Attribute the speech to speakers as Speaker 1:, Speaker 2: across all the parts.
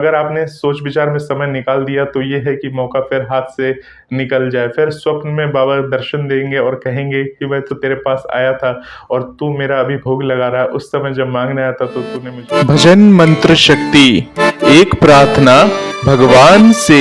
Speaker 1: अगर आपने सोच विचार में समय निकाल दिया तो ये है कि मौका फिर हाथ से निकल जाए। फिर स्वप्न में बाबा दर्शन देंगे और कहेंगे कि मैं तो तेरे पास आया था और तू मेरा अभी भोग लगा रहा है। उस समय जब मांगने आया था तो तूने मुझे।
Speaker 2: भजन मंत्र शक्ति, एक प्रार्थना भगवान से।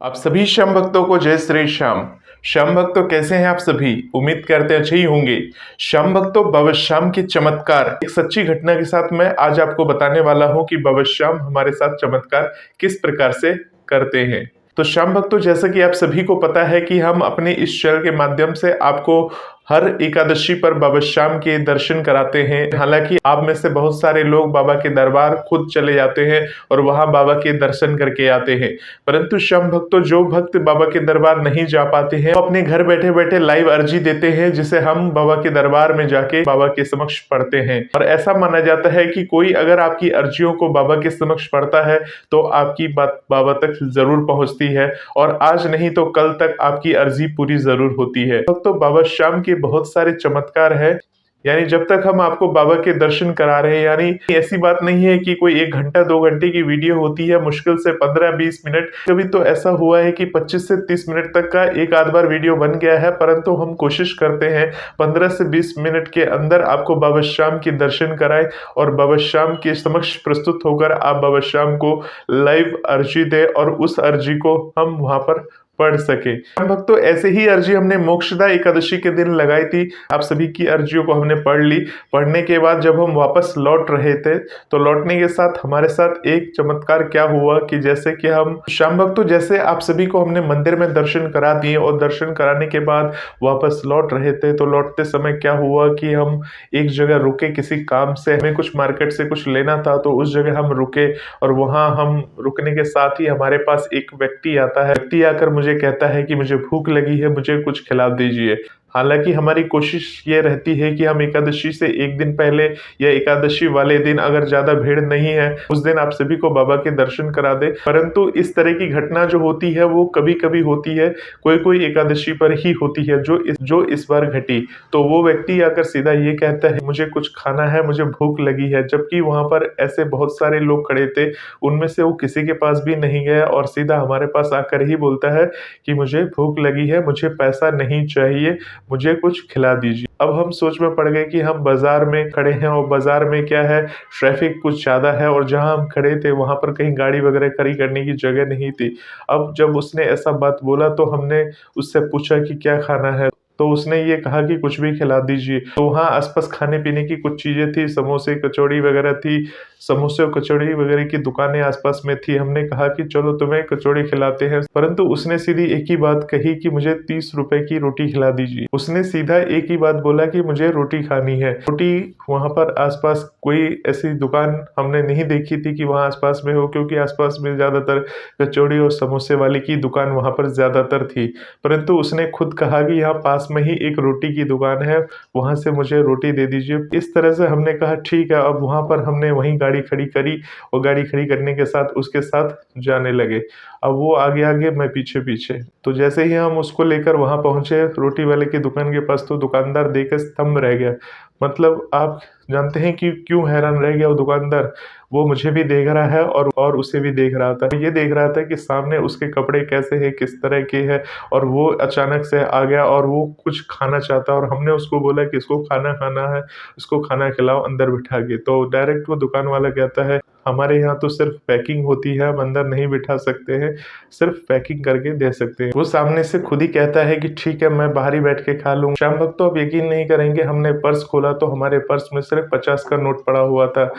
Speaker 1: आप सभी श्याम भक्तों को जय श्री श्याम। श्याम भक्तों कैसे हैं आप सभी? उम्मीद करते अच्छे ही होंगे। श्याम भक्तों, बाबा श्याम के चमत्कार एक सच्ची घटना के साथ मैं आज आपको बताने वाला हूं कि बाबा श्याम हमारे साथ चमत्कार किस प्रकार से करते हैं। तो श्याम भक्तों, जैसा कि आप सभी को पता है कि हम अपने इस चैनल के माध्यम से आपको हर एकादशी पर बाबा श्याम के दर्शन कराते हैं। हालांकि आप में से बहुत सारे लोग बाबा के दरबार खुद चले जाते हैं और वहां बाबा के दर्शन करके आते हैं, परंतु श्याम भक्तों, जो भक्त बाबा के दरबार नहीं जा पाते हैं, अपने घर बैठे बैठे लाइव अर्जी देते हैं, जिसे हम बाबा के दरबार में जाके बाबा के समक्ष पढ़ते हैं। और ऐसा माना जाता है कि कोई अगर आपकी अर्जियों को बाबा के समक्ष पढ़ता है तो आपकी बात बाबा तक जरूर पहुंचती है और आज नहीं तो कल तक आपकी अर्जी पूरी जरूर होती है। तो बाबा श्याम के बहुत सारे चमत्कार है। यानी जब तक हम आपको बाबा के दर्शन करा रहे हैं, यानी ऐसी बात नहीं है कि कोई 1 घंटा 2 घंटे की वीडियो होती है, मुश्किल से 15-20 मिनट। कभी तो ऐसा हुआ है कि 25 से 30 मिनट तक का एक आध बार वीडियो बन गया है, परंतु हम कोशिश करते हैं 15 से 20 मिनट के अंदर आपको बाबा श्याम के दर्शन कराएं और बाबा श्याम के समक्ष प्रस्तुत होकर आप बाबा श्याम को लाइव अर्जी दें और उस अर्जी को हम वहां पर पढ़ सके। हम भक्तों, ऐसे ही अर्जी हमने मोक्षदा एकादशी के दिन लगाई थी। आप सभी की अर्जियों को हमने पढ़ ली। पढ़ने के बाद जब हम वापस लौट रहे थे तो लौटने के साथ हमारे साथ एक चमत्कार क्या हुआ कि जैसे कि हम श्याम भक्तों, जैसे आप सभी को हमने मंदिर में दर्शन करा दिए और दर्शन कराने के बाद वापस लौट रहे थे, तो लौटते समय क्या हुआ कि हम एक जगह रुके किसी काम से, हमें कुछ मार्केट से कुछ लेना था, तो उस जगह हम रुके और वहां हम रुकने के साथ ही हमारे पास एक व्यक्ति आता है। व्यक्ति आकर मुझे कहता है कि मुझे भूख लगी है, मुझे कुछ खिला दीजिए। हालांकि हमारी कोशिश ये रहती है कि हम एकादशी से एक दिन पहले या एकादशी वाले दिन, अगर ज्यादा भीड़ नहीं है, उस दिन आप सभी को बाबा के दर्शन करा दे, परंतु इस तरह की घटना जो होती है वो कभी कभी होती है, कोई कोई एकादशी पर ही होती है, जो इस बार घटी। तो वो व्यक्ति आकर सीधा ये कहता है मुझे कुछ खाना है, मुझे भूख लगी है, जबकि वहां पर ऐसे बहुत सारे लोग खड़े थे, उनमें से वो किसी के पास भी नहीं गया और सीधा हमारे पास आकर ही बोलता है कि मुझे भूख लगी है, मुझे पैसा नहीं चाहिए, मुझे कुछ खिला दीजिए। अब हम सोच में पड़ गए कि हम बाजार में खड़े हैं और बाजार में क्या है, ट्रैफिक कुछ ज्यादा है और जहां हम खड़े थे वहां पर कहीं गाड़ी वगैरह खड़ी करने की जगह नहीं थी। अब जब उसने ऐसा बात बोला तो हमने उससे पूछा कि क्या खाना है, तो उसने ये कहा कि कुछ भी खिला दीजिए। तो वहाँ आसपास खाने पीने की कुछ चीजें थी, समोसे कचौड़ी वगैरह थी, समोसे और कचौड़ी वगैरह की दुकानें आसपास में थी। हमने कहा कि चलो तुम्हें कचौड़ी खिलाते हैं, परंतु उसने सीधी एक ही बात कही कि मुझे 30 रुपए की रोटी खिला दीजिए। उसने सीधा एक ही बात बोला कि मुझे रोटी खानी है। रोटी वहां पर आसपास कोई ऐसी दुकान हमने नहीं देखी थी कि वहां आसपास में हो, क्योंकि आसपास में ज्यादातर कचौड़ी और समोसे वाले की दुकान वहां पर ज्यादातर थी। परंतु उसने खुद कहा कि यहाँ पास में ही एक रोटी की दुकान है, वहां से मुझे रोटी दे दीजिए। इस तरह से हमने कहा ठीक है। अब वहां पर हमने वहीं गाड़ी खड़ी करी और गाड़ी खड़ी करने के साथ उसके साथ जाने लगे। अब वो आगे आगे, मैं पीछे पीछे। तो जैसे ही हम उसको लेकर वहां पहुंचे रोटी वाले की दुकान के पास, तो दुकानदार देखकर स्तंभ रह गया। मतलब आप जानते हैं कि क्यों हैरान रह गया वो दुकानदार? वो मुझे भी देख रहा है और उसे भी देख रहा था। ये देख रहा था कि सामने उसके कपड़े कैसे हैं, किस तरह के हैं, और वो अचानक से आ गया और वो कुछ खाना चाहता है और हमने उसको बोला कि इसको खाना खाना है, उसको खाना खिलाओ अंदर बिठा के। तो डायरेक्ट वो दुकान वाला कहता है हमारे यहाँ तो सिर्फ पैकिंग होती है, हम अंदर नहीं बिठा सकते हैं, सिर्फ पैकिंग करके दे सकते हैं। वो सामने से खुद ही कहता है कि ठीक है, मैं बाहर ही बैठ के खा लूंगा। श्याम भक्त तो आप यकीन नहीं करेंगे, हमने पर्स खोला तो हमारे पर्स में सिर्फ 50 का नोट पड़ा हुआ था।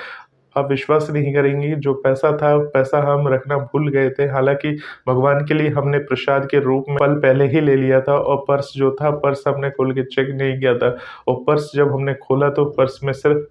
Speaker 1: आप विश्वास नहीं करेंगे, जो पैसा था पैसा हम रखना भूल गए थे। हालांकि भगवान के लिए हमने प्रसाद के रूप में फल पहले ही ले लिया था और पर्स जो था, पर्स हमने खोल के चेक नहीं किया था। और पर्स जब हमने खोला तो पर्स में सिर्फ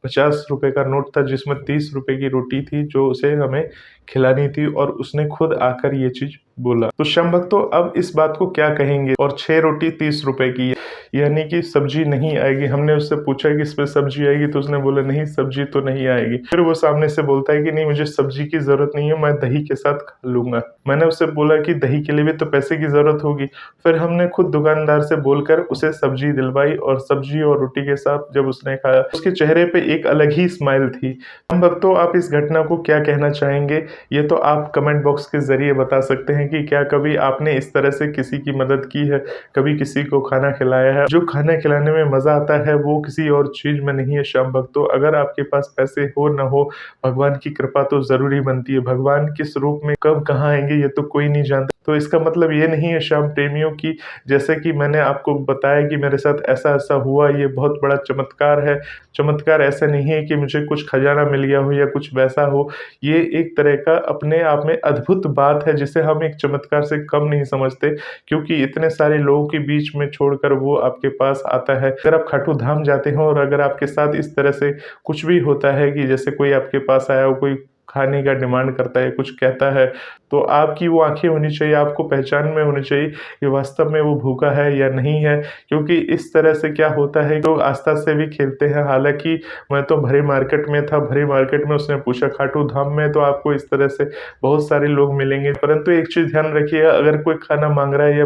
Speaker 1: 50 रुपए का नोट था, जिसमें 30 रुपए की रोटी थी जो उसे हमें खिलानी थी, और उसने खुद आकर ये चीज बोला। तो श्याम भक्तों, अब इस बात को क्या कहेंगे? और 6 रोटी 30 रुपए की, यानी कि सब्जी नहीं आएगी। हमने उससे पूछा कि इसमें सब्जी आएगी, तो उसने बोला नहीं सब्जी तो नहीं आएगी। फिर वो सामने से बोलता है कि नहीं मुझे सब्जी की जरूरत नहीं है, मैं दही के साथ खा लूंगा। मैंने उससे बोला कि दही के लिए भी तो पैसे की जरूरत होगी। फिर हमने खुद दुकानदार से बोलकर उसे सब्जी दिलवाई और सब्जी और रोटी के साथ जब उसने खाया, उसके चेहरे पे एक अलग ही स्माइल थी। हम भक्तों, आप इस घटना को क्या कहना चाहेंगे? ये तो आप कमेंट बॉक्स के जरिए बता सकते हैं कि क्या कभी आपने इस तरह से किसी की मदद की है, कभी किसी को खाना खिलाया है? जो खाना खिलाने में मजा आता है वो किसी और चीज में नहीं है। श्याम भक्तों, अगर आपके पास पैसे हो न हो, भगवान की कृपा तो जरूरी बनती है। भगवान किस रूप में कब कहाँ आएंगे ये तो कोई नहीं जानता। तो इसका मतलब ये नहीं है श्याम प्रेमियों की, जैसे कि मैंने आपको बताया कि मेरे साथ ऐसा ऐसा हुआ, ये बहुत बड़ा चमत्कार है। चमत्कार ऐसा नहीं है कि मुझे कुछ खजाना मिल गया हो या कुछ वैसा हो। ये एक तरह का अपने आप में अद्भुत बात है जिसे हम एक चमत्कार से कम नहीं समझते, क्योंकि इतने सारे लोगों के बीच में छोड़कर वो आपके पास आता है। अगर आप खाटू धाम जाते हो और अगर आपके साथ इस तरह से कुछ भी होता है कि जैसे कोई आपके पास आया हो, कोई खाने का डिमांड करता है, कुछ कहता है, तो आपकी वो आंखें होनी चाहिए, आपको पहचान में होनी चाहिए कि वास्तव में वो भूखा है या नहीं है। क्योंकि इस तरह से क्या होता है, लोग आस्था से भी खेलते हैं। हालांकि मैं तो भरे मार्केट में था, भरे मार्केट में उसने पूछा खाटू धाम में तो आपको इस तरह से बहुत सारे लोग मिलेंगे, परंतु एक चीज ध्यान रखिएगा, अगर कोई खाना मांग रहा है या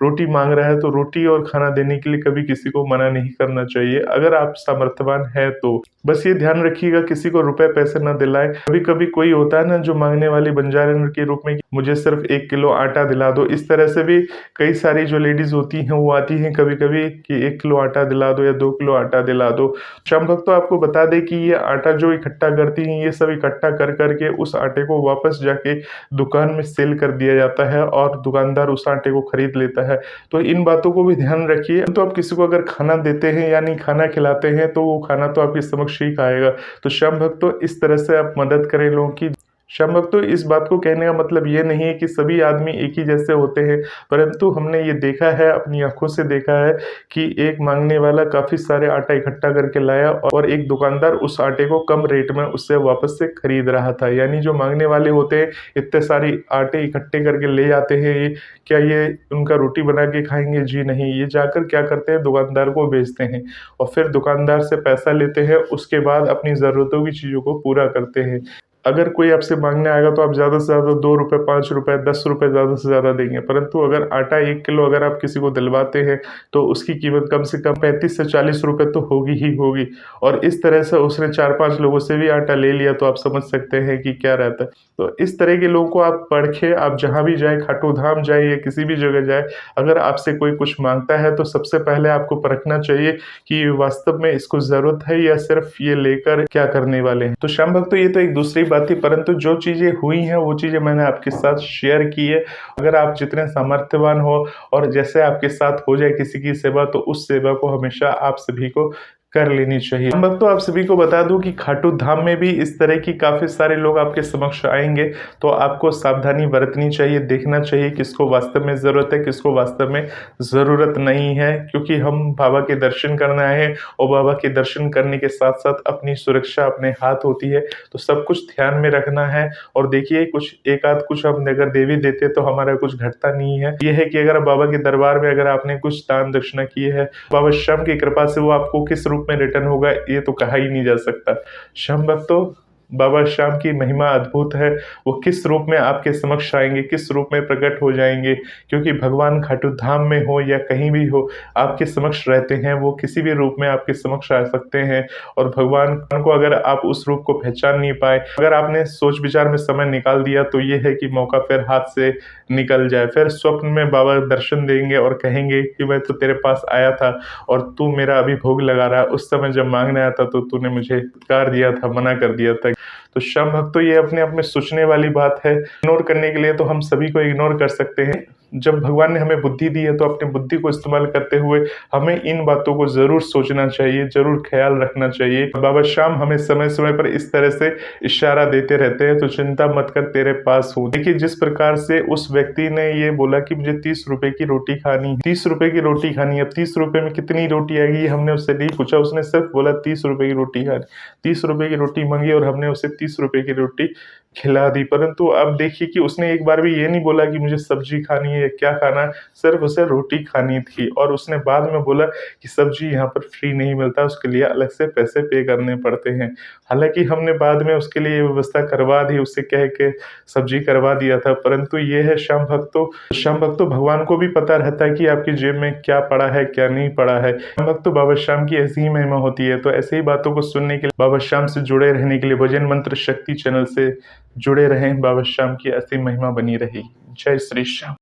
Speaker 1: रोटी मांग रहा है तो रोटी और खाना देने के लिए कभी किसी को मना नहीं करना चाहिए, अगर आप सामर्थ्यवान है तो। बस ये ध्यान रखिएगा किसी को रुपए पैसे ना दिलाएं। कभी कभी कोई होता है ना जो मांगने वाली बंजारे के रूप में मुझे सिर्फ 1 किलो आटा दिला दो, इस तरह से भी कई सारी जो लेडीज होती हैं वो आती हैं कभी कभी कि 1 किलो आटा दिला दो या 2 किलो आटा दिला दो। श्याम भक्तों, आपको बता दें कि ये आटा जो इकट्ठा करती हैं, ये सब इकट्ठा कर करके उस आटे को वापस जाके दुकान में सेल कर दिया जाता है और दुकानदार उस आटे को खरीद लेता है। तो इन बातों को भी ध्यान रखिए। तो आप किसी को अगर खाना देते हैं यानी खाना खिलाते हैं तो वो खाना तो आपके समक्ष ही खाएगा। तो श्याम भक्तों, इस तरह से आप मदद करें लोगों की। श्याम भक्तों, इस बात को कहने का मतलब ये नहीं है कि सभी आदमी एक ही जैसे होते हैं, परंतु हमने ये देखा है, अपनी आंखों से देखा है कि एक मांगने वाला काफी सारे आटा इकट्ठा करके लाया और एक दुकानदार उस आटे को कम रेट में उससे वापस से खरीद रहा था। यानी जो मांगने वाले होते हैं इतने सारे आटे इकट्ठे करके ले जाते हैं, ये क्या ये उनका रोटी बना के खाएंगे? जी नहीं, ये जाकर क्या करते हैं, दुकानदार को बेचते हैं और फिर दुकानदार से पैसा लेते हैं, उसके बाद अपनी जरूरतों की चीजों को पूरा करते हैं। अगर कोई आपसे मांगने आएगा तो आप ज़्यादा से ज़्यादा 2 रुपये, 5 रुपये, 10 रुपये ज़्यादा से ज़्यादा देंगे, परंतु अगर आटा 1 किलो अगर आप किसी को दिलवाते हैं तो उसकी कीमत कम से कम 35 से 40 रुपये तो होगी ही होगी। और इस तरह से उसने 4-5 लोगों से भी आटा ले लिया, तो आप समझ सकते हैं कि क्या रहता है। तो इस तरह के लोगों को आप परखें, आप जहाँ भी जाए, खाटू धाम जाए या किसी भी जगह जाए, अगर आपसे कोई कुछ मांगता है तो सबसे पहले आपको परखना चाहिए कि वास्तव में इसको ज़रूरत है या सिर्फ ये लेकर क्या करने वाले हैं। तो श्याम भक्तों, ये तो एक दूसरी बात थी, परंतु जो चीज़ें हुई हैं वो चीज़ें मैंने आपके साथ शेयर की है। अगर आप जितने सामर्थ्यवान हो और जैसे आपके साथ हो जाए किसी की सेवा, तो उस सेवा को हमेशा आप सभी को कर लेनी चाहिए। हम भक्तों, आप सभी को बता दूं कि खाटू धाम में भी इस तरह की काफी सारे लोग आपके समक्ष आएंगे, तो आपको सावधानी बरतनी चाहिए, देखना चाहिए किसको वास्तव में जरूरत है, किसको वास्तव में जरूरत नहीं है। क्योंकि हम बाबा के दर्शन करने आए हैं और बाबा के दर्शन करने के साथ साथ अपनी सुरक्षा अपने हाथ होती है, तो सब कुछ ध्यान में रखना है। और देखिए, कुछ एक आध कुछ हम अगर देवी देते तो हमारा कुछ घटता नहीं है। यह है कि अगर बाबा के दरबार में अगर आपने कुछ दान दक्षिणा किए है, बाबा श्याम की कृपा से वो आपको किस रूप में रिटर्न होगा ये तो कहा ही नहीं जा सकता। श्याम भक्तों, बाबा श्याम की महिमा अद्भुत है। वो किस रूप में आपके समक्ष आएंगे, किस रूप में प्रकट हो जाएंगे, क्योंकि भगवान खाटू धाम में हो या कहीं भी हो, आपके समक्ष रहते हैं। वो किसी भी रूप में आपके समक्ष आ सकते हैं। और भगवान को अगर आप उस रूप को पहचान नहीं पाए, अगर आपने सोच विचार में समय निकाल दिया, तो ये है कि मौका फिर हाथ से निकल जाए। फिर स्वप्न में बाबा दर्शन देंगे और कहेंगे कि मैं तो तेरे पास आया था और तू मेरा अभी भोग लगा रहा है। उस समय जब मांगने आया था तो तूने मुझे फटकार दिया था, मना कर दिया था। तो श्याम भक्तों, ये अपने आप में सोचने वाली बात है। इग्नोर करने के लिए तो हम सभी को इग्नोर कर सकते हैं। जब भगवान ने हमें बुद्धि दी है तो अपनी बुद्धि को इस्तेमाल करते हुए हमें इन बातों को जरूर सोचना चाहिए, जरूर ख्याल रखना चाहिए। बाबा श्याम हमें समय समय पर इस तरह से इशारा देते रहते हैं, तो चिंता मत कर, तेरे पास हूँ। देखिए, जिस प्रकार से उस व्यक्ति ने ये बोला कि मुझे 30 रुपए की रोटी खानी है, 30 रुपए की रोटी खानी है। अब 30 रुपए में कितनी रोटी आएगी हमने उससे नहीं पूछा, उसने सिर्फ बोला 30 रुपए की रोटी खानी। 30 रुपए की रोटी मांगी और हमने उसे 30 रुपए की रोटी खिला दी। परंतु अब देखिए कि उसने एक बार भी ये नहीं बोला कि मुझे सब्जी खानी है या क्या खाना, सिर्फ उसे रोटी खानी थी और उसने बाद में बोला कि सब्जी यहाँ पर फ्री नहीं मिलता, उसके लिए अलग से पैसे पे करने पड़ते हैं। हालाँकि हमने बाद में उसके लिए ये व्यवस्था करवा दी, उससे कह के सब्जी करवा दिया था, परंतु ये है श्याम भक्तों भगवान को भी पता रहता है कि आपकी जेब में क्या पड़ा है, क्या नहीं पड़ा है। श्याम भक्तों बाबा श्याम की ऐसी ही महिमा होती है, तो ऐसे ही बातों को सुनने के लिए, बाबा श्याम से जुड़े रहने के लिए भजन मंत्र शक्ति चैनल से जुड़े रहें। बाबा श्याम की ऐसी महिमा बनी रहेगी। जय श्री श्याम।